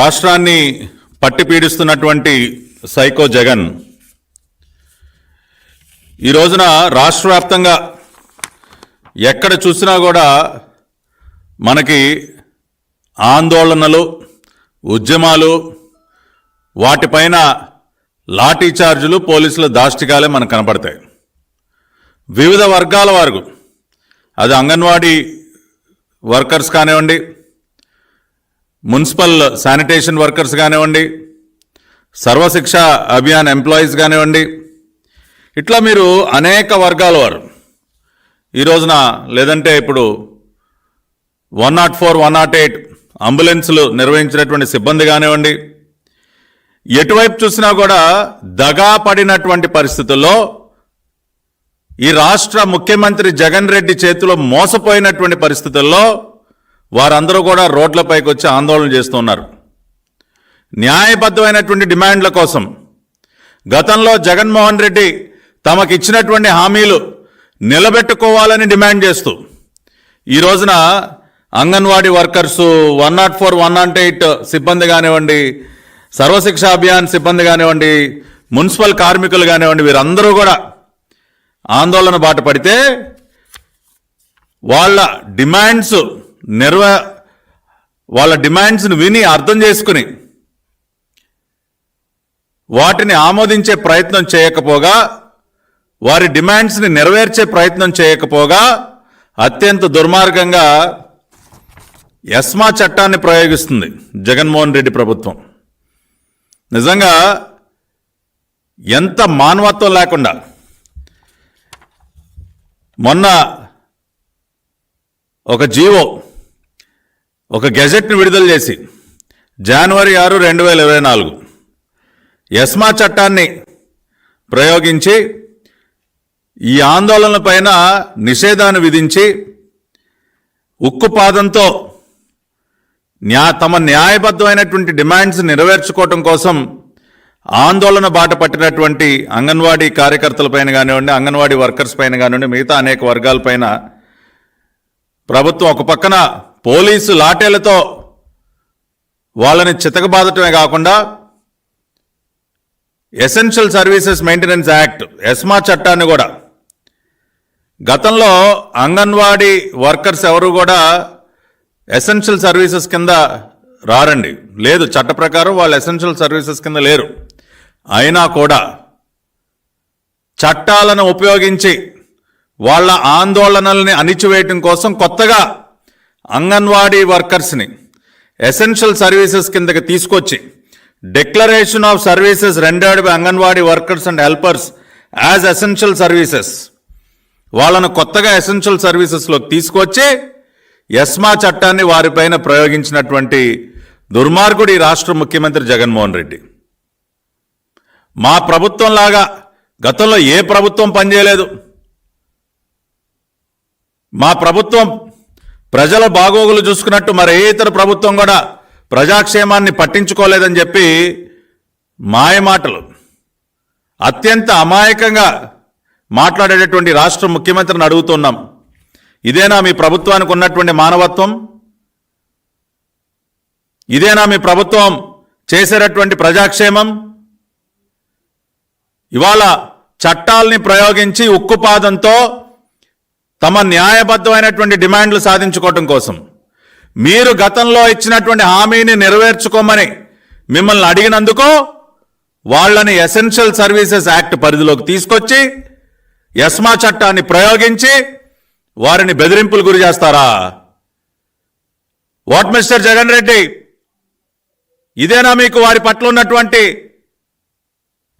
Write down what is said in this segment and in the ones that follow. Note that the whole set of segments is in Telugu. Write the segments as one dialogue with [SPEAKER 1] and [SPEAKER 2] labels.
[SPEAKER 1] రాష్ట్రాన్ని పట్టి పీడిస్తున్నటువంటి సైకో జగన్ ఈ రోజున రాష్ట్ర వ్యాప్తంగా ఎక్కడ చూసినా కూడా మనకి ఆందోళనలు, ఉద్యమాలు, వాటిపైన లాఠీ చార్జీలు, పోలీసుల దాష్టికాలే మనకు కనపడతాయి. వివిధ వర్గాల వారు, అది అంగన్వాడీ వర్కర్స్ కానివ్వండి, మున్సిపల్ శానిటేషన్ వర్కర్స్ కానివ్వండి, సర్వశిక్ష అభియాన్ ఎంప్లాయీస్ కానివ్వండి, ఇట్లా మీరు అనేక వర్గాల వారు ఈ రోజున, లేదంటే ఇప్పుడు 104, 108 అంబులెన్సులు నిర్వహించినటువంటి సిబ్బంది కానివ్వండి, ఎటువైపు చూసినా కూడా దగా పడినటువంటి పరిస్థితుల్లో ఈ రాష్ట్ర ముఖ్యమంత్రి జగన్ రెడ్డి చేతిలో మోసపోయినటువంటి పరిస్థితుల్లో వారందరూ కూడా రోడ్లపైకి వచ్చి ఆందోళన చేస్తున్నారు. న్యాయబద్ధమైనటువంటి డిమాండ్ల కోసం గతంలో జగన్మోహన్ రెడ్డి తమకు ఇచ్చినటువంటి హామీలు నిలబెట్టుకోవాలని డిమాండ్ చేస్తూ ఈ రోజున అంగన్వాడీ వర్కర్సు, 104, 108 సిబ్బంది కానివ్వండి, సర్వశిక్ష అభియాన్ సిబ్బంది కానివ్వండి, మున్సిపల్ కార్మికులు కానివ్వండి, వీరందరూ కూడా ఆందోళన బాట పడితే వాళ్ళ డిమాండ్స్ను విని అర్థం చేసుకుని వాటిని ఆమోదించే ప్రయత్నం చేయకపోగా, వారి డిమాండ్స్ని నెరవేర్చే ప్రయత్నం చేయకపోగా అత్యంత దుర్మార్గంగా ఎస్మా చట్టాన్ని ప్రయోగిస్తుంది జగన్మోహన్ రెడ్డి ప్రభుత్వం. నిజంగా ఎంత మానవత్వం లేకుండా. మొన్న ఒక జీవో, ఒక గెజెట్ని విడుదల చేసి జనవరి 6, 2024 ఎస్మా చట్టాన్ని ప్రయోగించి ఈ ఆందోళనల పైన నిషేధాన్ని విధించి ఉక్కుపాదంతో తమ న్యాయబద్ధమైనటువంటి డిమాండ్స్ నెరవేర్చుకోవటం కోసం ఆందోళన బాట పట్టినటువంటి అంగన్వాడీ కార్యకర్తలపైన కానివ్వండి, అంగన్వాడీ వర్కర్స్ పైన కానివ్వండి, మిగతా అనేక వర్గాలపైన ప్రభుత్వం ఒక పక్కన పోలీసు లాఠీలతో వాళ్ళని చితకబాదటమే కాకుండా essential services maintenance act ESMA చట్టాన్ని కూడా, గతంలో అంగన్వాడీ వర్కర్స్ ఎవరు కూడా ఎసెన్షియల్ సర్వీసెస్ కింద రారండి, లేదు, చట్ట ప్రకారం వాళ్ళు ఎసెన్షియల్ సర్వీసెస్ కింద లేరు. అయినా కూడా చట్టాలను ఉపయోగించి వాళ్ళ ఆందోళనల్ని అణిచివేయటం కోసం కొత్తగా అంగన్వాడీ వర్కర్స్ని ఎసెన్షియల్ సర్వీసెస్ కిందకి తీసుకొచ్చి declaration of services rendered by anganwadi workers and helpers as essential services, వాళ్ళను కొత్తగా ఎసెన్షియల్ సర్వీసెస్లోకి తీసుకొచ్చి ఎస్మా చట్టాన్ని వారిపైన ప్రయోగించినటువంటి దుర్మార్గుడు ఈ రాష్ట్ర ముఖ్యమంత్రి జగన్మోహన్ రెడ్డి. మా ప్రభుత్వం లాగా గతంలో ఏ ప్రభుత్వం పనిచేయలేదు. మా ప్రభుత్వం ప్రజల బాగోగులు చూసుకున్నట్టు మరి ఏ ఇతర ప్రభుత్వం కూడా ప్రజాక్షేమాన్ని పట్టించుకోలేదని చెప్పి మాయమాటలు, అత్యంత అమాయకంగా మాట్లాడేటటువంటి రాష్ట్ర ముఖ్యమంత్రిని అడుగుతున్నాం, ఇదేనా మీ ప్రభుత్వానికి ఉన్నటువంటి మానవత్వం? ఇదేనా మీ ప్రభుత్వం చేసేటటువంటి ప్రజాక్షేమం? ఇవాళ చట్టాల్ని ప్రయోగించి ఉక్కుపాదంతో తమ న్యాయబద్ధమైనటువంటి డిమాండ్లు సాధించుకోవటం కోసం, మీరు గతంలో ఇచ్చినటువంటి హామీని నెరవేర్చుకోమని మిమ్మల్ని అడిగినందుకు వాళ్ళని ఎసెన్షియల్ సర్వీసెస్ యాక్ట్ పరిధిలోకి తీసుకొచ్చి ఎస్మా చట్టాన్ని ప్రయోగించి వారిని బెదిరింపులు గురి చేస్తారా? వాట్ మిస్టర్ జగన్ రెడ్డి, ఇదేనా మీకు వారి పట్ల ఉన్నటువంటి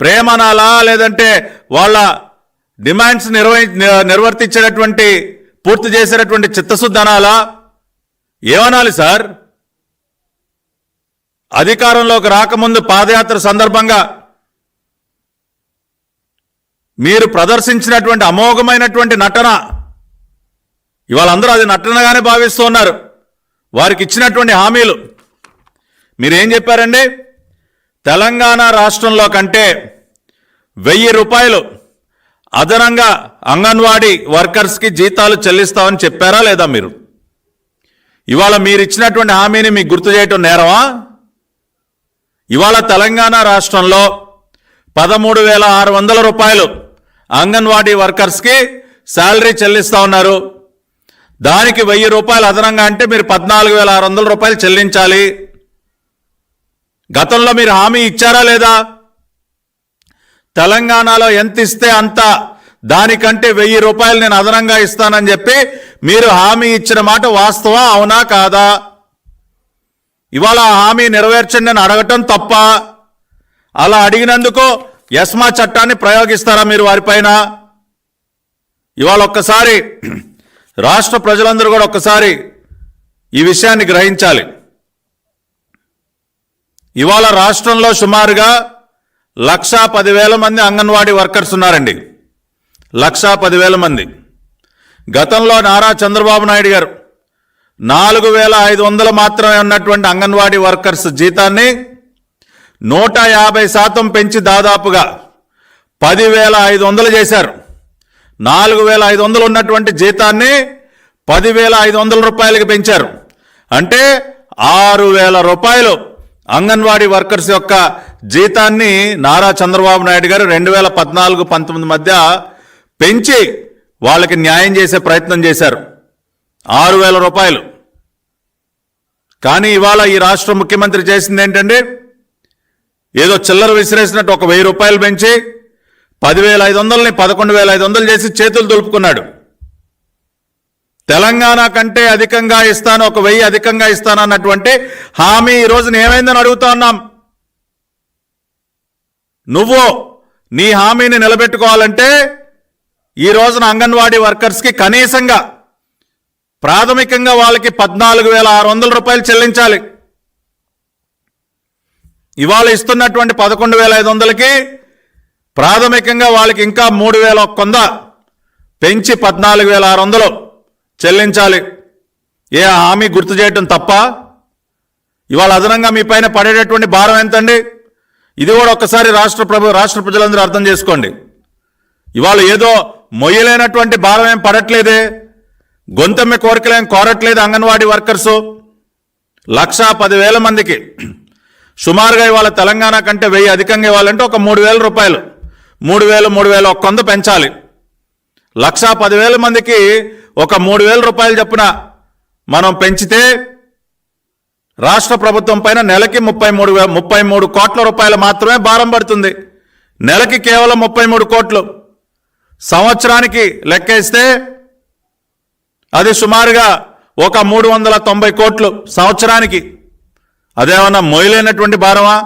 [SPEAKER 1] ప్రేమనాలా, లేదంటే వాళ్ళ డిమాండ్స్ నిర్వర్తించేటటువంటి పూర్తి చేసేటటువంటి చిత్తశుద్ధి అనాలా? ఏమనాలి సార్? అధికారంలోకి రాకముందు పాదయాత్ర సందర్భంగా మీరు ప్రదర్శించినటువంటి అమోఘమైనటువంటి నటన, ఇవాళ అందరూ అది నటనగానే భావిస్తూ ఉన్నారు. వారికి ఇచ్చినటువంటి హామీలు మీరేం చెప్పారండి? తెలంగాణ రాష్ట్రంలో కంటే 1000 రూపాయలు అదనంగా అంగన్వాడీ వర్కర్స్కి జీతాలు చెల్లిస్తామని చెప్పారా లేదా? మీరు ఇవాళ మీరు ఇచ్చినటువంటి హామీని మీకు గుర్తు చేయటం నేరమా? ఇవాళ తెలంగాణ రాష్ట్రంలో 13,600 రూపాయలు అంగన్వాడీ వర్కర్స్కి శాలరీ చెల్లిస్తూ ఉన్నారు. దానికి 1,000 రూపాయలు అదనంగా అంటే మీరు 14,600 రూపాయలు చెల్లించాలి. గతంలో మీరు హామీ ఇచ్చారా లేదా? తెలంగాణలో ఎంత ఇస్తే అంత, దానికంటే 1,000 రూపాయలు నేను అదనంగా ఇస్తానని చెప్పి మీరు హామీ ఇచ్చిన మాట వాస్తవా, అవునా కాదా? ఇవాళ హామీ నెరవేర్చండి అని అడగటం తప్ప? అలా అడిగినందుకు ఎస్మా చట్టాన్ని ప్రయోగిస్తారా మీరు వారిపైన? ఇవాళ ఒక్కసారి రాష్ట్ర ప్రజలందరూ కూడా ఒక్కసారి ఈ విషయాన్ని గ్రహించాలి. ఇవాళ రాష్ట్రంలో సుమారుగా 1,10,000 మంది అంగన్వాడీ వర్కర్స్ ఉన్నారండి. 1,10,000 మంది. గతంలో నారా చంద్రబాబు నాయుడు గారు 4,500 మాత్రమే ఉన్నటువంటి అంగన్వాడీ వర్కర్స్ జీతాన్ని 150% పెంచి దాదాపుగా 10,500 చేశారు. 4,500 ఉన్నటువంటి జీతాన్ని 10,500 రూపాయలకి పెంచారు. అంటే 6,000 రూపాయలు అంగన్వాడీ వర్కర్స్ యొక్క జీతాన్ని నారా చంద్రబాబు నాయుడు గారు 2014-19 మధ్య పెంచి వాళ్ళకి న్యాయం చేసే ప్రయత్నం చేశారు. 6,000 రూపాయలు. కానీ ఇవాళ ఈ రాష్ట్ర ముఖ్యమంత్రి చేసింది ఏంటంటే, ఏదో చిల్లర విసిరేసినట్టు ఒక 1,000 రూపాయలు పెంచి 10,500ని 11,500 చేసి చేతులు దులుపుకున్నాడు. తెలంగాణ కంటే అధికంగా ఇస్తాను, ఒక 1,000 అధికంగా ఇస్తాను అన్నటువంటి హామీ ఈ రోజున ఏమైందని అడుగుతా ఉన్నాం. నువ్వు నీ హామీని నిలబెట్టుకోవాలంటే ఈ రోజున అంగన్వాడీ వర్కర్స్కి కనీసంగా ప్రాథమికంగా వాళ్ళకి 14,600 రూపాయలు చెల్లించాలి. ఇవాళ ఇస్తున్నటువంటి 11,500కి ప్రాథమికంగా వాళ్ళకి ఇంకా 3,100 పెంచి 14,600 చెల్లించాలి. ఏ హామీ గుర్తు చేయటం తప్ప? ఇవాళ అదనంగా మీ పైన పడేటటువంటి భారం ఎంతండి? ఇది కూడా ఒక్కసారి రాష్ట్ర ప్రజలందరూ అర్థం చేసుకోండి. ఇవాళ ఏదో మొయ్యలేనటువంటి భారం ఏం పడట్లేదే, గొంతమ్మ కోరికలేం కోరట్లేదు అంగన్వాడీ వర్కర్సు. 1,10,000 మందికి సుమారుగా ఇవాళ తెలంగాణ కంటే 1,000 అధికంగా ఇవ్వాలంటే ఒక 3,000 రూపాయలు, 3,100 పెంచాలి. 1,10,000 మందికి ఒక 3,000 రూపాయలు చొప్పున మనం పెంచితే రాష్ట్ర ప్రభుత్వం పైన నెలకి 33 కోట్ల రూపాయలు మాత్రమే భారం పడుతుంది. నెలకి కేవలం 33 కోట్లు. సంవత్సరానికి లెక్కేస్తే అది సుమారుగా ఒక 390 కోట్లు సంవత్సరానికి. అదేమన్నా మొయ్యలేనటువంటి భారమా?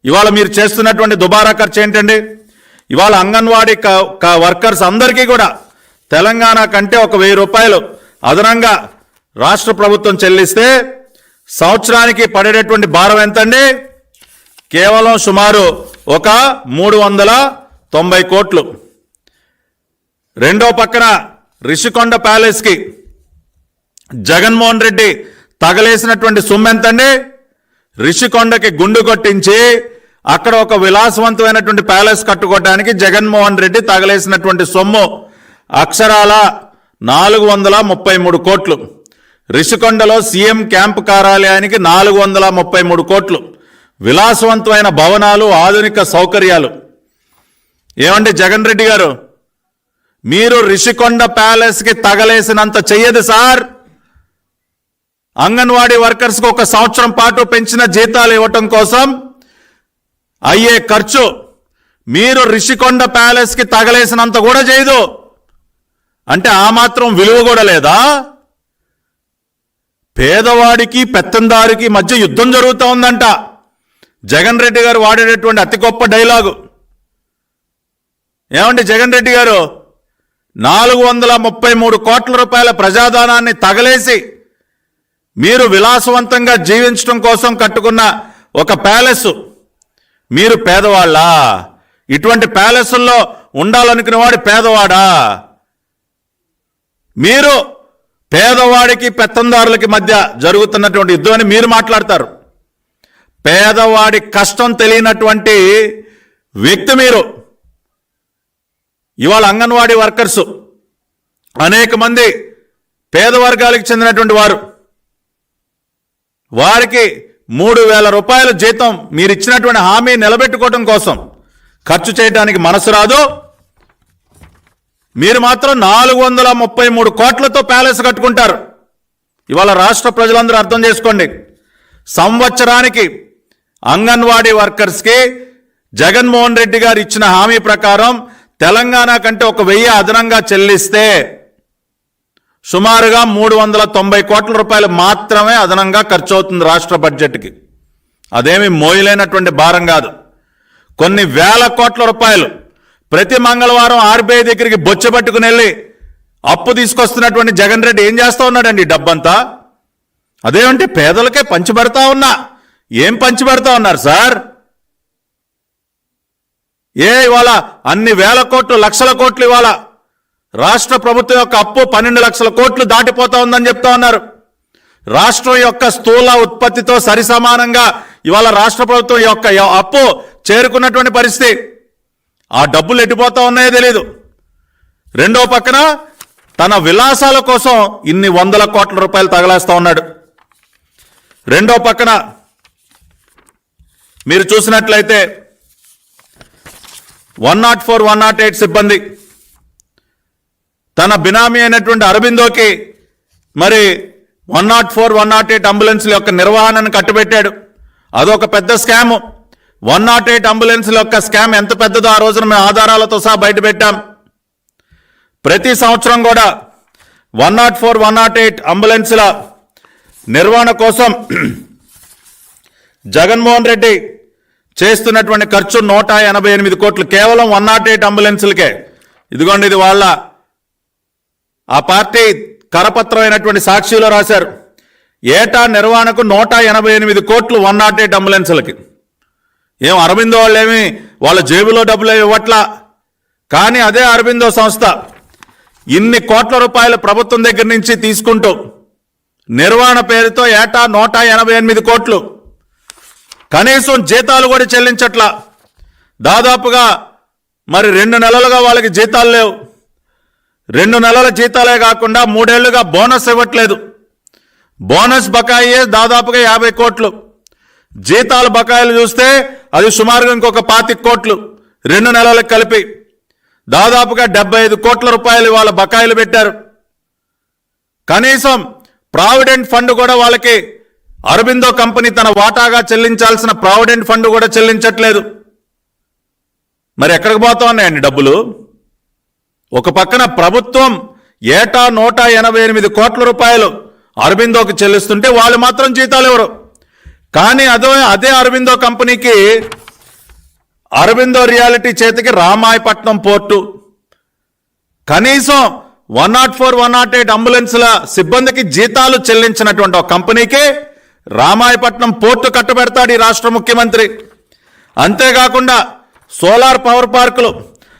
[SPEAKER 1] ఇవాళ మీరు చేస్తున్నటువంటి దుబారా ఖర్చు ఏంటండి? ఇవాళ అంగన్వాడీ వర్కర్స్ అందరికీ కూడా తెలంగాణ కంటే ఒక 1,000 రూపాయలు అదనంగా రాష్ట్ర ప్రభుత్వం చెల్లిస్తే సంవత్సరానికి పడేటటువంటి భారం ఎంతండి? కేవలం సుమారు ఒక 390 కోట్లు. రెండో పక్కన రిషికొండ ప్యాలెస్కి జగన్మోహన్ రెడ్డి తగలేసినటువంటి సొమ్ము ఎంతండి? రిషికొండకి గుండు కొట్టించి అక్కడ ఒక విలాసవంతమైనటువంటి ప్యాలెస్ కట్టుకోవడానికి జగన్మోహన్ రెడ్డి తగలేసినటువంటి సొమ్ము అక్షరాల 433 కోట్లు. రిషికొండలో సీఎం క్యాంపు కార్యాలయానికి 433 కోట్లు. విలాసవంతమైన భవనాలు, ఆధునిక సౌకర్యాలు. ఏమండి జగన్ రెడ్డి గారు, మీరు రిషికొండ ప్యాలెస్కి తగలేసినంత చెయ్యదు సార్. అంగన్వాడీ వర్కర్స్కి ఒక సంవత్సరం పాటు పెంచిన జీతాలు ఇవ్వటం కోసం అయ్యే ఖర్చు మీరు రిషికొండ ప్యాలెస్కి తగలేసినంత కూడా చేయదు. అంటే ఆ మాత్రం విలువ కూడా లేదా? పేదవాడికి పెత్తందారికి మధ్య యుద్ధం జరుగుతూ ఉందంట. జగన్ రెడ్డి గారు వాడేటటువంటి అతి గొప్ప డైలాగు. ఏమండి జగన్ రెడ్డి గారు, 433 కోట్ల రూపాయల ప్రజాధనాన్ని తగలేసి మీరు విలాసవంతంగా జీవించడం కోసం కట్టుకున్న ఒక ప్యాలెస్, మీరు పేదవాళ్ళా? ఇటువంటి ప్యాలెస్ల్లో ఉండాలనుకునేవాడు పేదవాడా? మీరు పేదవాడికి పెత్తందారులకి మధ్య జరుగుతున్నటువంటి యుద్ధం అని మీరు మాట్లాడతారు. పేదవాడి కష్టం తెలియనటువంటి వ్యక్తి మీరు. ఇవాళ అంగన్వాడీ వర్కర్స్ అనేక మంది పేద వర్గాలకు చెందినటువంటి వారు. వారికి 3,000 రూపాయల జీతం మీరు ఇచ్చినటువంటి హామీ నిలబెట్టుకోవడం కోసం ఖర్చు చేయడానికి మనసు రాదు. మీరు మాత్రం 433 కోట్లతో ప్యాలెస్ కట్టుకుంటారు. ఇవాళ రాష్ట్ర ప్రజలందరూ అర్థం చేసుకోండి. సంవత్సరానికి అంగన్వాడీ వర్కర్స్కి జగన్మోహన్ రెడ్డి గారు ఇచ్చిన హామీ ప్రకారం తెలంగాణ కంటే 1,000 అదనంగా చెల్లిస్తే సుమారుగా 390 కోట్ల రూపాయలు మాత్రమే అదనంగా ఖర్చు అవుతుంది రాష్ట్ర బడ్జెట్కి. అదేమి మోయలేనటువంటి భారం కాదు. కొన్ని వేల కోట్ల రూపాయలు ప్రతి మంగళవారం ఆర్బీఐ దగ్గరికి బొచ్చబట్టుకుని వెళ్ళి అప్పు తీసుకొస్తున్నటువంటి జగన్ రెడ్డి ఏం చేస్తా ఉన్నాడండి? డబ్బంతా అదేమంటే పేదలకే పంచిపెడతా ఉన్నా. ఏం పంచిపెడతా ఉన్నారు సార్? ఇవాళ అన్ని వేల కోట్లు, లక్షల కోట్లు ఇవాళ రాష్ట్ర ప్రభుత్వం యొక్క అప్పు 12 లక్షల కోట్లు దాటిపోతా ఉందని చెప్తా ఉన్నారు. రాష్ట్రం యొక్క స్థూల ఉత్పత్తితో సరిసమానంగా ఇవాళ రాష్ట్ర ప్రభుత్వం యొక్క అప్పు చేరుకున్నటువంటి పరిస్థితి. ఆ డబ్బులు ఎట్టిపోతా ఉన్నాయో తెలీదు. రెండో పక్కన తన విలాసాల కోసం ఇన్ని 100 కోట్ల రూపాయలు తగలేస్తా ఉన్నాడు. రెండో పక్కన మీరు చూసినట్లయితే 104, 108 సిబ్బంది తన బినామీ అయినటువంటి అరబిందోకి మరి 104, 108 అంబులెన్స్ల యొక్క నిర్వహణను కట్టుబెట్టాడు. అదొక పెద్ద స్కామ్. 108 అంబులెన్స్ల యొక్క స్కామ్ ఎంత పెద్దదో ఆ రోజున మేము ఆధారాలతో సహా బయటపెట్టాం. ప్రతి సంవత్సరం కూడా 104, 108 అంబులెన్స్ల నిర్వహణ కోసం జగన్మోహన్ రెడ్డి చేస్తున్నటువంటి ఖర్చు 188 కోట్లు కేవలం 108 అంబులెన్స్లకే. ఇదిగోండి, ఇది వాళ్ళ ఆ పార్టీ కరపత్రం అయినటువంటి సాక్షిలో రాశారు. ఏటా నిర్వహణకు 188 కోట్లు 108 అంబులెన్స్లకి. ఏం అరబిందో వాళ్ళేమి వాళ్ళ జేబులో డబ్బులు ఇవ్వట్లా. కానీ అదే అరబిందో సంస్థ ఇన్ని కోట్ల రూపాయలు ప్రభుత్వం దగ్గర నుంచి తీసుకుంటూ నిర్వహణ పేరుతో ఏటా 188 కోట్లు, కనీసం జీతాలు కూడా చెల్లించట్లా. దాదాపుగా మరి 2 నెలలుగా వాళ్ళకి జీతాలు లేవు. 2 నెలల జీతాలే కాకుండా 3 ఏళ్లుగా బోనస్ ఇవ్వట్లేదు. బోనస్ బకాయి దాదాపుగా 50 కోట్లు. జీతాల బకాయిలు చూస్తే అది సుమారుగా ఇంకొక 25 కోట్లు 2 నెలలకు కలిపి దాదాపుగా 75 కోట్ల రూపాయలు వాళ్ళ బకాయిలు పెట్టారు. కనీసం ప్రావిడెంట్ ఫండ్ కూడా వాళ్ళకి అరబిందో కంపెనీ తన వాటాగా చెల్లించాల్సిన ప్రావిడెంట్ ఫండ్ కూడా చెల్లించట్లేదు. మరి ఎక్కడికి పోతా ఉన్నాయండి డబ్బులు? ఒక పక్కన ప్రభుత్వం ఏటా 188 కోట్ల రూపాయలు అరబిందోకి చెల్లిస్తుంటే వాళ్ళు మాత్రం జీతాలు ఇవ్వరు. కానీ అదే అరబిందో కంపెనీకి అరబిందో రియాలిటీ చేతికి రామాయపట్నం పోర్టు కనీసం 104, 108 అంబులెన్స్ల సిబ్బందికి జీతాలు చెల్లించినటువంటి ఒక కంపెనీకి రామాయపట్నం పోర్టు కట్టబెడతాడు ఈ రాష్ట్ర ముఖ్యమంత్రి. అంతేకాకుండా సోలార్ పవర్ పార్కులు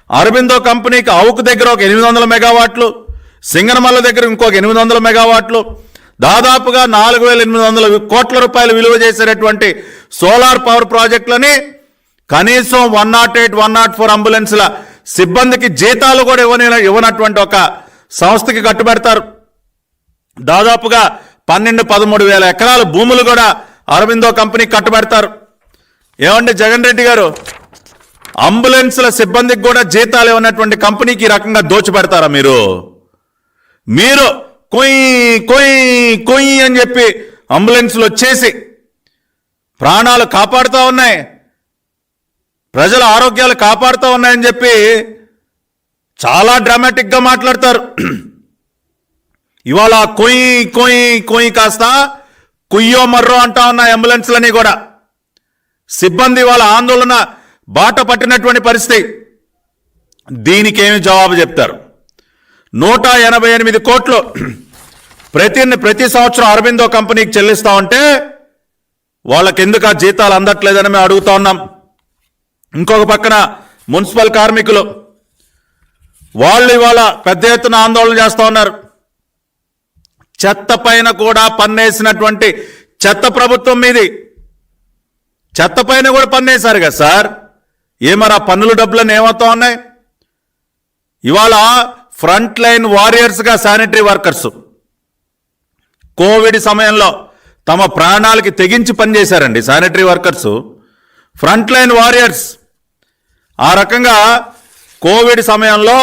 [SPEAKER 1] అరబిందో కంపెనీకి అవుకు దగ్గర ఒక 800 మెగావాట్లు, సింగనమల్ల దగ్గర ఇంకొక 800 మెగావాట్లు, దాదాపుగా 4,800 కోట్ల రూపాయలు విలువ చేసేటటువంటి సోలార్ పవర్ ప్రాజెక్టులని కనీసం 108, 104 అంబులెన్స్ల సిబ్బందికి జీతాలు కూడా ఇవ్వనటువంటి ఒక సంస్థకి కట్టుబెడతారు. దాదాపుగా 12-13 వేల ఎకరాల భూములు కూడా అరబిందో కంపెనీకి కట్టుబెడతారు. ఏమండి జగన్ రెడ్డి గారు, అంబులెన్స్ల సిబ్బందికి కూడా జీతాలు ఇవ్వనటువంటి కంపెనీకి ఈ రకంగా దోచిపెడతారా మీరు? మీరు కొయ్యి కొయ్యి కొయ్యి అని చెప్పి అంబులెన్స్లు వచ్చేసి ప్రాణాలు కాపాడుతూ ఉన్నాయి, ప్రజల ఆరోగ్యాలు కాపాడుతూ ఉన్నాయని చెప్పి చాలా డ్రామాటిక్గా మాట్లాడతారు. ఇవాళ కొయ్యి కొయ్యి కొయ్యి కాస్త కుయ్యో మర్రో అంటా ఉన్న అంబులెన్స్లని కూడా సిబ్బంది వాళ్ళ ఆందోళన బాట పట్టినటువంటి పరిస్థితి. దీనికేమి జవాబు చెప్తారు? 188 కోట్లు ప్రతి సంవత్సరం అరబిందో కంపెనీకి చెల్లిస్తా ఉంటే వాళ్ళకి ఎందుకు ఆ జీతాలు అందట్లేదని మేము అడుగుతా ఉన్నాం. ఇంకొక పక్కన మున్సిపల్ కార్మికులు వాళ్ళు ఇవాళ పెద్ద ఎత్తున ఆందోళన చేస్తూ ఉన్నారు. చెత్త పైన కూడా పన్నేసినటువంటి చెత్త ప్రభుత్వం మీది. చెత్త పైన కూడా పన్నేశారు కదా సార్. ఏమరా పన్నుల డబ్బులను ఏమవుతా ఉన్నాయి? ఇవాళ ఫ్రంట్ లైన్ వారియర్స్గా శానిటరీ వర్కర్స్ కోవిడ్ సమయంలో తమ ప్రాణాలకి తెగించి పనిచేశారండి sanitary workers, front line warriors. ఆ రకంగా కోవిడ్ సమయంలో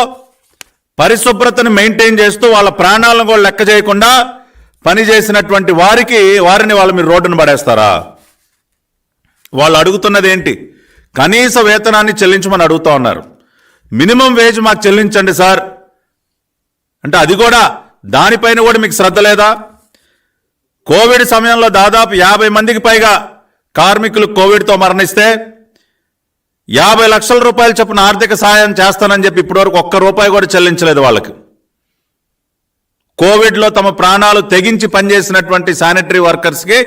[SPEAKER 1] పరిశుభ్రతను మెయింటైన్ చేస్తూ వాళ్ళ ప్రాణాలను కూడా లెక్క చేయకుండా పనిచేసినటువంటి వారిని వాళ్ళు మీరు రోడ్డును పడేస్తారా? వాళ్ళు అడుగుతున్నది ఏంటి? కనీస వేతనాన్ని చెల్లించమని అడుగుతూ ఉన్నారు. మినిమం వేజ్ మాకు చెల్లించండి సార్ అంటే అది కూడా దానిపైన కూడా మీకు శ్రద్ధ లేదా? కోవిడ్ సమయంలో దాదాపు 50 మందికి పైగా కార్మికులు కోవిడ్తో మరణిస్తే 50 లక్షల రూపాయలు చొప్పున ఆర్థిక సహాయం చేస్తానని చెప్పి ఇప్పటివరకు ₹1 కూడా చెల్లించలేదు వాళ్ళకి. కోవిడ్లో తమ ప్రాణాలు తెగించి పనిచేసినటువంటి శానిటరీ వర్కర్స్కి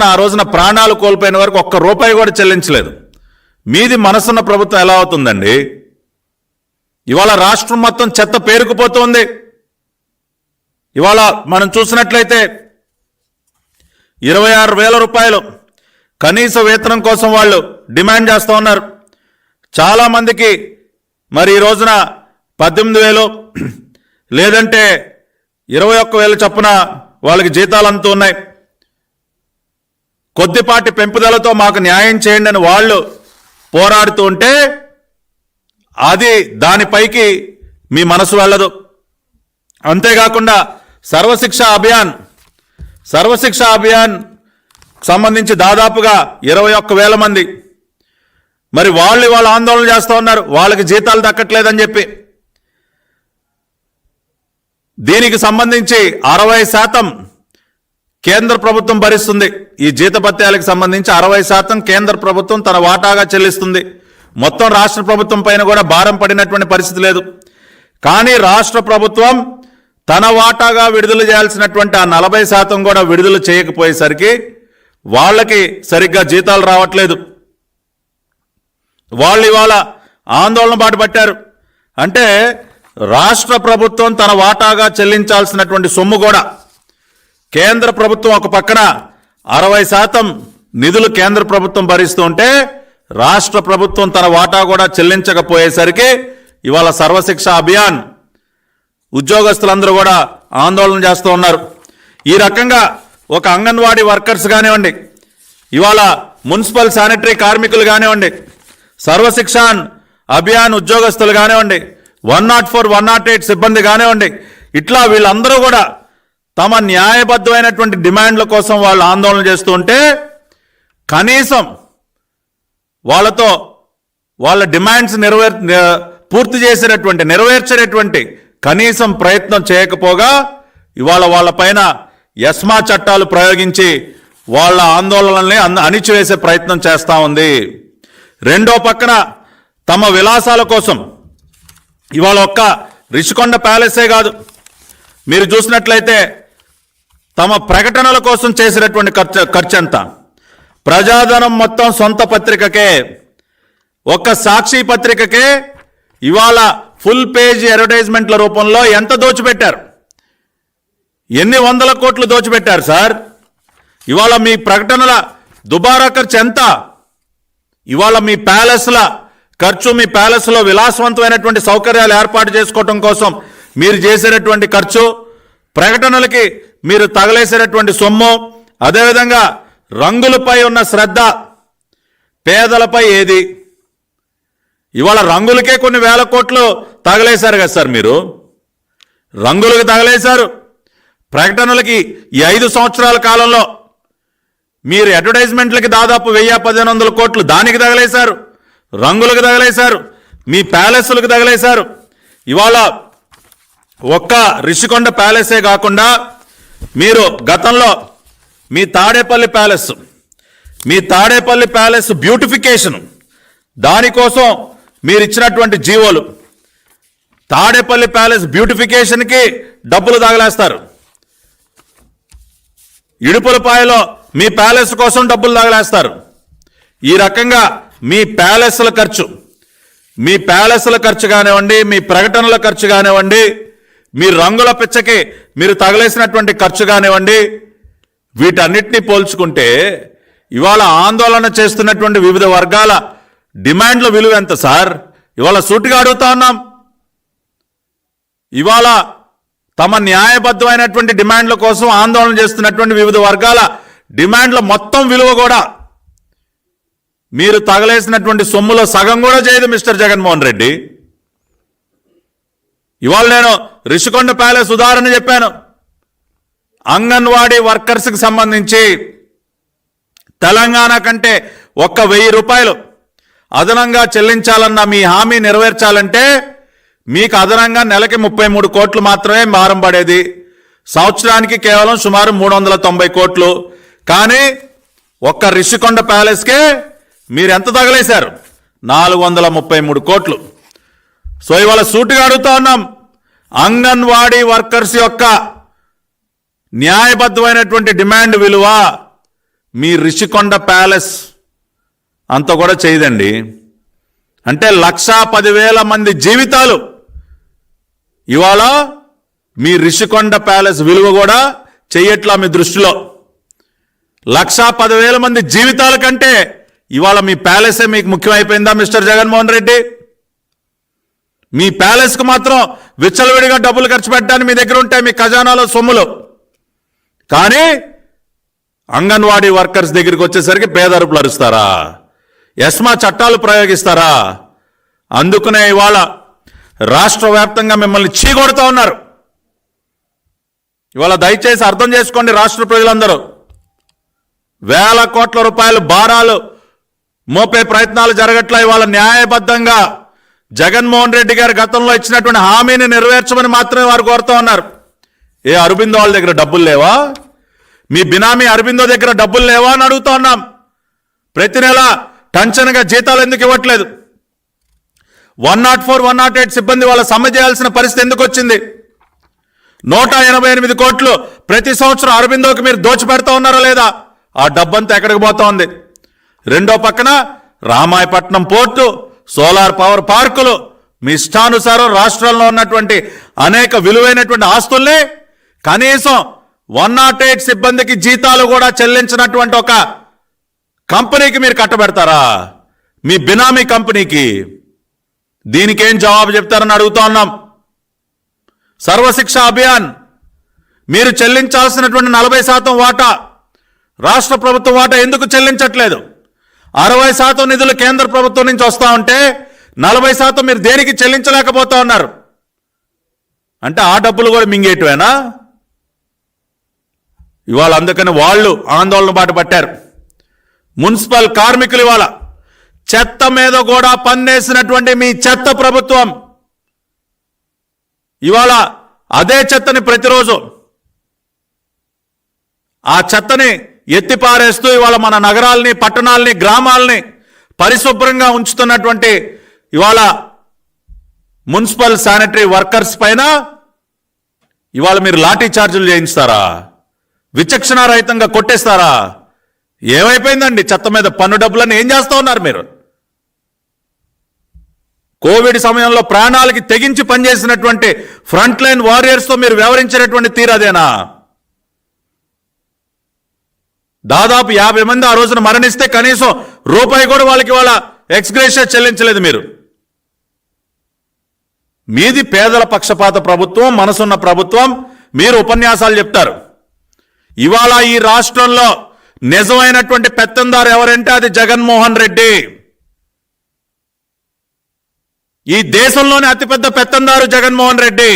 [SPEAKER 1] ఆ రోజున ప్రాణాలు కోల్పోయిన వరకు ₹1 కూడా చెల్లించలేదు. మీది మనసున్న ప్రభుత్వం ఎలా అవుతుందండి? ఇవాళ రాష్ట్రం మొత్తం చెత్త పేరుకుపోతుంది. ఇవాళ మనం చూసినట్లయితే 26,000 రూపాయలు కనీస వేతనం కోసం వాళ్ళు డిమాండ్ చేస్తూ ఉన్నారు. చాలామందికి మరి ఈ రోజున 18,000 లేదంటే 21,000 చొప్పున వాళ్ళకి జీతాలు అంతూ ఉన్నాయి. కొద్దిపాటి పెంపుదలతో మాకు న్యాయం చేయండి అని వాళ్ళు పోరాడుతూ ఉంటే దానిపైకి మీ మనసు వెళ్ళదు. అంతేకాకుండా సర్వశిక్ష అభియాన్ సంబంధించి దాదాపుగా 21,000 మంది మరి వాళ్ళు ఆందోళన చేస్తూ ఉన్నారు, వాళ్ళకి జీతాలు దక్కట్లేదని చెప్పి. దీనికి సంబంధించి 60% కేంద్ర ప్రభుత్వం భరిస్తుంది. ఈ జీతభత్యాలకు సంబంధించి 60% కేంద్ర ప్రభుత్వం తన వాటాగా చెల్లిస్తుంది. మొత్తం రాష్ట్ర ప్రభుత్వం పైన కూడా భారం పడినటువంటి పరిస్థితి లేదు. కానీ రాష్ట్ర ప్రభుత్వం తన వాటాగా విడుదల చేయాల్సినటువంటి ఆ 40% కూడా విడుదల చేయకపోయేసరికి వాళ్ళకి సరిగ్గా జీతాలు రావట్లేదు. వాళ్ళు ఇవాళ ఆందోళన బాట పట్టారు. అంటే రాష్ట్ర ప్రభుత్వం తన వాటాగా చెల్లించాల్సినటువంటి సొమ్ము కూడా కేంద్ర ప్రభుత్వం ఒక పక్కన 60% నిధులు కేంద్ర ప్రభుత్వం భరిస్తూ ఉంటే రాష్ట్ర ప్రభుత్వం తన వాటా కూడా చెల్లించకపోయేసరికి ఇవాళ సర్వశిక్ష అభియాన్ ఉద్యోగస్తులందరూ కూడా ఆందోళన చేస్తూ ఉన్నారు. ఈ రకంగా ఒక అంగన్వాడీ వర్కర్స్ కానివ్వండి, ఇవాళ మున్సిపల్ శానిటరీ కార్మికులు కానివ్వండి, సర్వశిక్ష అభియాన్ ఉద్యోగస్తులు కానివ్వండి, 104, 108 సిబ్బంది కానివ్వండి, ఇట్లా వీళ్ళందరూ కూడా తమ న్యాయబద్ధమైనటువంటి డిమాండ్ల కోసం వాళ్ళు ఆందోళన చేస్తూ ఉంటే కనీసం వాళ్ళ డిమాండ్స్ నెరవేర్చేటటువంటి కనీసం ప్రయత్నం చేయకపోగా ఇవాళ వాళ్ళ పైన ఎస్మా చట్టాలు ప్రయోగించి వాళ్ళ ఆందోళనల్ని అణిచివేసే ప్రయత్నం చేస్తూ ఉంది. రెండో పక్కన తమ విలాసాల కోసం ఇవాళ ఒక్క రిషికొండ ప్యాలెసే కాదు, మీరు చూసినట్లయితే తమ ప్రకటనల కోసం చేసినటువంటి ఖర్చు ఎంత? ప్రజాధనం మొత్తం సొంత పత్రికకే, ఒక్క సాక్షి పత్రికకే ఇవాళ ఫుల్ పేజ్ అడ్వర్టైజ్మెంట్ల రూపంలో ఎంత దోచిపెట్టారు? ఎన్ని 100 కోట్లు దోచిపెట్టారు సార్? ఇవాళ మీ ప్రకటనల దుబారా ఖర్చు ఎంత? ఇవాళ మీ ప్యాలెస్ల ఖర్చు, మీ ప్యాలెస్లో విలాసవంతమైనటువంటి సౌకర్యాలు ఏర్పాటు చేసుకోవటం కోసం మీరు చేసేటటువంటి ఖర్చు, ప్రకటనలకి మీరు తగలేసేటటువంటి సొమ్ము, అదేవిధంగా రంగులపై ఉన్న శ్రద్ధ పేదలపై ఏది? ఇవాళ రంగులకే కొన్ని 1000 కోట్లు తగలేశారు కదా సార్, మీరు రంగులకు తగలేశారు. ప్రకటనలకి ఈ 5 సంవత్సరాల కాలంలో మీరు అడ్వర్టైజ్మెంట్లకి దాదాపు 1000-1500 కోట్లు దానికి తగలేశారు, రంగులకు తగలేశారు, మీ ప్యాలెస్లకు తగలేశారు. ఇవాళ ఒక్క రిషికొండ ప్యాలెసే కాకుండా మీరు గతంలో మీ తాడేపల్లి ప్యాలెస్ బ్యూటిఫికేషన్, దానికోసం మీరు ఇచ్చినటువంటి జీవోలు, తాడేపల్లి ప్యాలెస్ బ్యూటిఫికేషన్కి డబ్బులు తగలేస్తారు. ఇడుపులపాయలో మీ ప్యాలెస్ కోసం డబ్బులు తగలేస్తారు. ఈ రకంగా మీ ప్యాలెస్ల ఖర్చు కానివ్వండి, మీ ప్రకటనల ఖర్చు కానివ్వండి, మీ రంగుల పిచ్చకి మీరు తగలేసినటువంటి ఖర్చు కానివ్వండి, వీటన్నిటినీ పోల్చుకుంటే ఇవాళ ఆందోళన చేస్తున్నటువంటి వివిధ వర్గాల డిమాండ్ల విలువ ఎంత సార్? ఇవాళ సూటిగా అడుగుతా ఉన్నాం. ఇవాళ తమ న్యాయబద్ధమైనటువంటి డిమాండ్ల కోసం ఆందోళన చేస్తున్నటువంటి వివిధ వర్గాల డిమాండ్ల మొత్తం విలువ కూడా మీరు తగలేసినటువంటి సొమ్ములో సగం కూడా చేయదు మిస్టర్ జగన్మోహన్ రెడ్డి. ఇవాళ నేను రిషికొండ ప్యాలెస్ ఉదాహరణ చెప్పాను. అంగన్వాడీ వర్కర్స్కి సంబంధించి తెలంగాణ కంటే 1,000 రూపాయలు అదనంగా చెల్లించాలన్న మీ హామీ నెరవేర్చాలంటే మీకు అదనంగా నెలకి 33 కోట్లు మాత్రమే భారం పడేది. సంవత్సరానికి కేవలం సుమారు 390 కోట్లు. కానీ ఒక్క రిషికొండ ప్యాలెస్కే మీరు ఎంత తగలేశారు? 433 కోట్లు. సో ఇవాళ సూటిగా అడుగుతా ఉన్నాం, అంగన్వాడీ వర్కర్స్ యొక్క న్యాయబద్ధమైనటువంటి డిమాండ్ విలువ మీ రిషికొండ ప్యాలెస్ అంత కూడా చేయదండి. అంటే 1,10,000 మంది జీవితాలు ఇవాళ మీ రిషికొండ ప్యాలెస్ విలువ కూడా చెయ్యట్లా మీ దృష్టిలో. 1,10,000 మంది జీవితాల కంటే ఇవాళ మీ ప్యాలెసే మీకు ముఖ్యమైపోయిందా మిస్టర్ జగన్మోహన్ రెడ్డి? మీ ప్యాలెస్కు మాత్రం విచ్చలవిడిగా డబ్బులు ఖర్చు పెట్టడానికి మీ దగ్గర ఉంటాయి, మీ ఖజానాలో సొమ్ములు. కానీ అంగన్వాడీ వర్కర్స్ దగ్గరికి వచ్చేసరికి పేదరుపులు అరుస్తారా? ఎస్మా చట్టాలు ప్రయోగిస్తారా? అందుకనే ఇవాళ రాష్ట్ర వ్యాప్తంగా మిమ్మల్ని చీకొడుతూ ఉన్నారు. ఇవాళ దయచేసి అర్థం చేసుకోండి రాష్ట్ర ప్రజలందరూ. వేల కోట్ల రూపాయలు భారాలు మోపే ప్రయత్నాలు జరగట్లా. ఇవాళ న్యాయబద్ధంగా జగన్మోహన్ రెడ్డి గారు గతంలో ఇచ్చినటువంటి హామీని నెరవేర్చమని మాత్రమే వారు కోరుతూ ఉన్నారు. ఏ అరబిందో వాళ్ళ దగ్గర డబ్బులు లేవా? మీ బినామీ అరబిందో దగ్గర డబ్బులు లేవా అని అడుగుతా ఉన్నాం. ప్రతి నెల టెన్షన్గా జీతాలు ఎందుకు ఇవ్వట్లేదు? 104, 108 సిబ్బంది వాళ్ళ సమ్మె చేయాల్సిన పరిస్థితి ఎందుకు వచ్చింది? 188 కోట్లు ప్రతి సంవత్సరం అరబిందోకి మీరు దోచిపెడతా ఉన్నారా లేదా? ఆ డబ్బంతా ఎక్కడికి పోతా ఉంది? రెండో పక్కన రామాయపట్నం పోర్టు, సోలార్ పవర్ పార్కులు, మీ ఇష్టానుసారం రాష్ట్రంలో ఉన్నటువంటి అనేక విలువైనటువంటి ఆస్తుల్ని కనీసం 108 సిబ్బందికి జీతాలు కూడా చెల్లించినటువంటి ఒక కంపెనీకి మీరు కట్టబెడతారా? మీ బినామీ కంపెనీకి. దీనికేం జవాబు చెప్తారని అడుగుతా ఉన్నాం. సర్వశిక్ష అభియాన్ మీరు చెల్లించాల్సినటువంటి 40% వాటా రాష్ట్ర ప్రభుత్వం వాటా ఎందుకు చెల్లించట్లేదు? 60% నిధులు కేంద్ర ప్రభుత్వం నుంచి వస్తూ ఉంటే 40% మీరు దేనికి చెల్లించలేకపోతా ఉన్నారు? అంటే ఆ డబ్బులు కూడా మింగేటివేనా? ఇవాళ అందుకని వాళ్ళు ఆందోళన బాట పట్టారు. మున్సిపల్ కార్మికులు ఇవాళ చెత్త మీద కూడా పన్నేసినటువంటి మీ చెత్త ప్రభుత్వం ఇవాళ అదే చెత్తని ప్రతిరోజు ఆ చెత్తని ఎత్తిపారేస్తూ ఇవాళ మన నగరాల్ని, పట్టణాలని, గ్రామాలని పరిశుభ్రంగా ఉంచుతున్నటువంటి ఇవాళ మున్సిపల్ శానిటరీ వర్కర్స్ పైన ఇవాళ మీరు లాఠీ చార్జీలు చేయిస్తారా? విచక్షణారహితంగా కొట్టేస్తారా? ఏమైపోయిందండి చెత్త మీద పన్ను డబ్బులను? ఏం చేస్తూ ఉన్నారు మీరు? కోవిడ్ సమయంలో ప్రాణాలకి తెగించి పనిచేసినటువంటి ఫ్రంట్ లైన్ వారియర్స్తో మీరు వ్యవహరించినటువంటి తీరదేనా? దాదాపు 50 మంది ఆ రోజున మరణిస్తే కనీసం రూపాయి కూడా వాళ్ళకి వాళ్ళ ఎక్స్గ్రేషియా చెల్లించలేదు మీరు. మీది పేదల పక్షపాత ప్రభుత్వం, మనసున్న ప్రభుత్వం. మీరు ఉపన్యాసాలు చెప్తారు. ఇవాళ ఈ రాష్ట్రంలో నిజమైనటువంటి పెత్తందారు ఎవరంటే అది జగన్మోహన్ రెడ్డి. ఈ దేశంలోనే అతిపెద్ద పెత్తందారు జగన్మోహన్ రెడ్డి.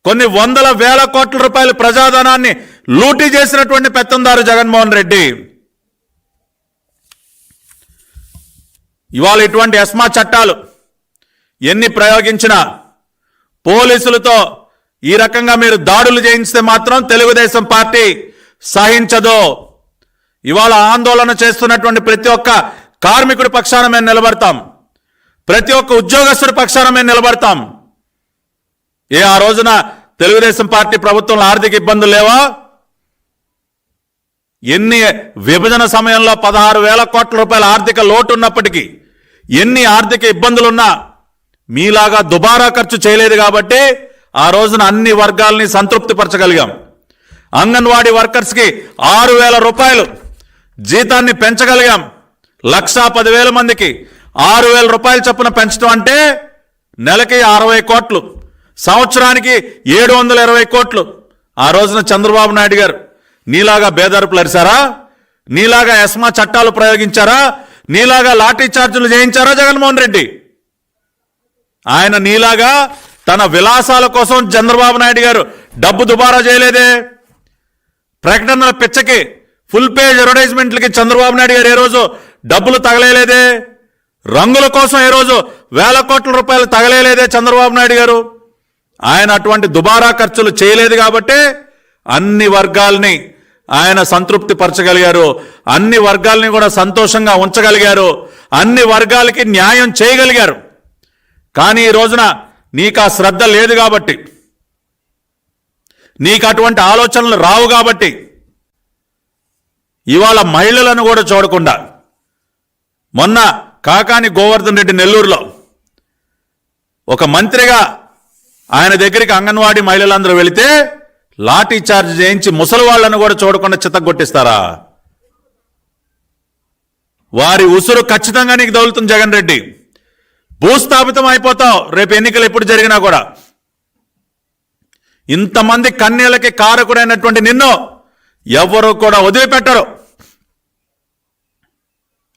[SPEAKER 1] కొన్ని వందల వేల కోట్ల రూపాయల ప్రజాధనాన్ని లూటీ చేసినటువంటి పెత్తందారు జగన్మోహన్ రెడ్డి. ఇవాళ ఇటువంటి ఎస్మా చట్టాలు ఎన్ని ప్రయోగించినా, పోలీసులతో ఈ రకంగా మీరు దాడులు చేయిస్తే మాత్రం తెలుగుదేశం పార్టీ సహించదు. ఇవాళ ఆందోళన చేస్తున్నటువంటి ప్రతి ఒక్క కార్మికుడి పక్షాన మేము నిలబడతాం. ప్రతి ఒక్క ఉద్యోగస్తుడి పక్షాన మేము నిలబడతాం. ఆ రోజున తెలుగుదేశం పార్టీ ప్రభుత్వంలో ఆర్థిక ఇబ్బందులు లేవా? ఎన్ని విభజన సమయంలో 16,000 కోట్ల రూపాయల ఆర్థిక లోటు ఉన్నప్పటికీ, ఎన్ని ఆర్థిక ఇబ్బందులున్నా మీలాగా దుబారా ఖర్చు చేయలేదు కాబట్టి ఆ రోజున అన్ని వర్గాల్ని సంతృప్తిపరచగలిగాం. అంగన్వాడీ వర్కర్స్కి 6,000 రూపాయలు జీతాన్ని పెంచగలిగాం. 1,10,000 మందికి 6,000 రూపాయలు చొప్పున పెంచడం అంటే నెలకి 60 కోట్లు. సంవత్సరానికి 720 కోట్లు. ఆ రోజున చంద్రబాబు నాయుడు గారు నీలాగా బేదరుపులు అరిశారా? నీలాగా ఎస్మా చట్టాలు ప్రయోగించారా? నీలాగా లాఠీ చార్జీలు చేయించారా జగన్మోహన్ రెడ్డి? ఆయన నీలాగా తన విలాసాల కోసం చంద్రబాబు నాయుడు గారు డబ్బు దుబారా చేయలేదే. ప్రకటనల పిచ్చకి ఫుల్ పేజ్ అడ్వర్టైజ్మెంట్లకి చంద్రబాబు నాయుడు గారు ఏ రోజు డబ్బులు తగలేలేదే. రంగుల కోసం ఏ రోజు వేల కోట్ల రూపాయలు తగలేలేదే చంద్రబాబు నాయుడు గారు. ఆయన అటువంటి దుబారా ఖర్చులు చేయలేదు కాబట్టి అన్ని వర్గాల్ని ఆయన సంతృప్తి పరచగలిగారు, అన్ని వర్గాల్ని కూడా సంతోషంగా ఉంచగలిగారు, అన్ని వర్గాలకి న్యాయం చేయగలిగారు. కానీ ఈ రోజున నీకు ఆ శ్రద్ధ లేదు కాబట్టి, నీకు అటువంటి ఆలోచనలు రావు కాబట్టి ఇవాళ మహిళలను కూడా చూడకుండా మొన్న కాకాని గోవర్ధన్ రెడ్డి నెల్లూరులో ఒక మంత్రిగా ఆయన దగ్గరికి అంగన్వాడీ మహిళలందరూ వెళితే లాఠీ చార్జ్ చేయించి ముసలి వాళ్లను కూడా చూడకుండా చిత్తగొట్టిస్తారా? వారి ఉసురు ఖచ్చితంగా నీకు తగులుతుంది జగన్ రెడ్డి. భూస్థాపితం అయిపోతావు రేపు ఎన్నికలు ఎప్పుడు జరిగినా కూడా. ఇంతమంది కన్యలకి కారకుడైనటువంటి నిన్ను ఎవరు కూడా వదిలిపెట్టరు.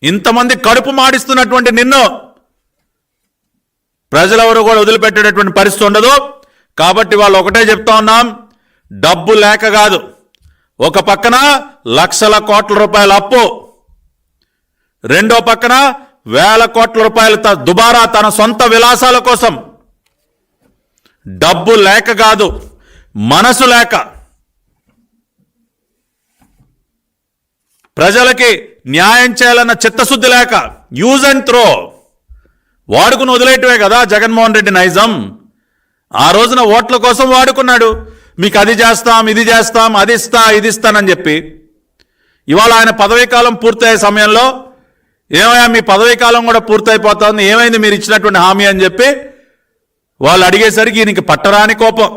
[SPEAKER 1] ఇంతమంది కడుపు మాడిస్తున్నటువంటి నిన్ను ప్రజలెవరు కూడా వదిలిపెట్టేటటువంటి పరిస్థితి ఉండదు. కాబట్టి వాళ్ళు ఒకటే చెప్తా ఉన్నాం, డబ్బు లేక కాదు, ఒక పక్కన లక్షల కోట్ల రూపాయల అప్పు, రెండో పక్కన వేల కోట్ల రూపాయల దుబారా తన సొంత విలాసాల కోసం. డబ్బు లేక కాదు, మనసు లేక, ప్రజలకి న్యాయం చేయాలన్న చిత్తశుద్ధి లేక, యూజ్ అండ్ త్రో, వాడుకుని వదిలేయటమే కదా జగన్మోహన్ రెడ్డి నైజం. ఆ రోజున ఓట్ల కోసం వాడుకున్నాడు. మీకు అది చేస్తాం, ఇది చేస్తాం, అది ఇస్తా, ఇది ఇస్తానని చెప్పి. ఇవాళ ఆయన పదవీ కాలం పూర్తయ్యే సమయంలో ఏమయ్యా మీ పదవీ కాలం కూడా పూర్తయిపోతుంది, ఏమైంది మీరు ఇచ్చినటువంటి హామీ అని చెప్పి వాళ్ళు అడిగేసరికి ఈయనకి పట్టరాని కోపం.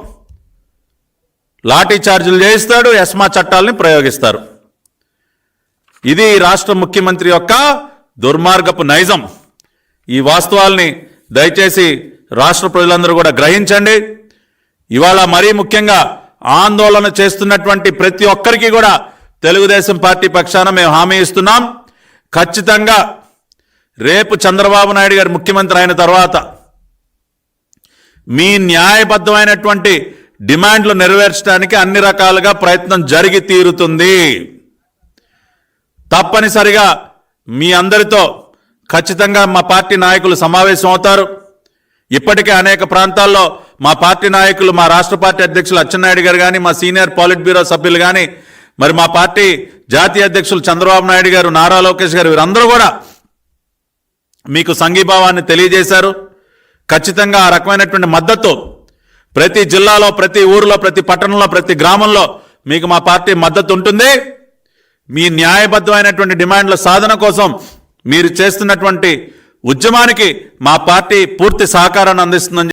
[SPEAKER 1] లాఠీ చార్జీలు చేయిస్తాడు, ఎస్మా చట్టాలని ప్రయోగిస్తారు. ఇది రాష్ట్ర ముఖ్యమంత్రి యొక్క దుర్మార్గపు నైజం. ఈ వాస్తవాల్ని దయచేసి రాష్ట్ర ప్రజలందరూ కూడా గ్రహించండి. ఇవాళ మరీ ముఖ్యంగా ఆందోళన చేస్తున్నటువంటి ప్రతి ఒక్కరికి కూడా తెలుగుదేశం పార్టీ పక్షాన మేము హామీ ఇస్తున్నాం. ఖచ్చితంగా రేపు చంద్రబాబు నాయుడు గారు ముఖ్యమంత్రి అయిన తర్వాత మీ న్యాయబద్ధమైనటువంటి డిమాండ్లు నెరవేర్చడానికి అన్ని రకాలుగా ప్రయత్నం జరిగి తీరుతుంది. తప్పనిసరిగా మీ అందరితో ఖచ్చితంగా మా పార్టీ నాయకులు సమావేశం అవుతారు. ఇప్పటికే అనేక ప్రాంతాల్లో మా పార్టీ నాయకులు, మా రాష్ట్ర పార్టీ అధ్యక్షులు అచ్చెన్నాయుడు గారు కానీ, మా సీనియర్ పాలిట్ బ్యూరో సభ్యులు కానీ, మరి మా పార్టీ జాతీయ అధ్యక్షులు చంద్రబాబు నాయుడు గారు, నారా లోకేష్ గారు, వీరందరూ కూడా మీకు సంఘీభావాన్ని తెలియజేశారు. ఖచ్చితంగా ఆ రకమైనటువంటి మద్దతు ప్రతి జిల్లాలో, ప్రతి ఊరిలో, ప్రతి పట్టణంలో, ప్రతి గ్రామంలో మీకు మా పార్టీ మద్దతు ఉంటుంది. మీ న్యాయబద్ధమైనటువంటి డిమాండ్ల సాధన కోసం మీరు చేస్తున్నటువంటి ఉద్యమానికి మా పార్టీ పూర్తి సహకారాన్ని అందిస్తుందని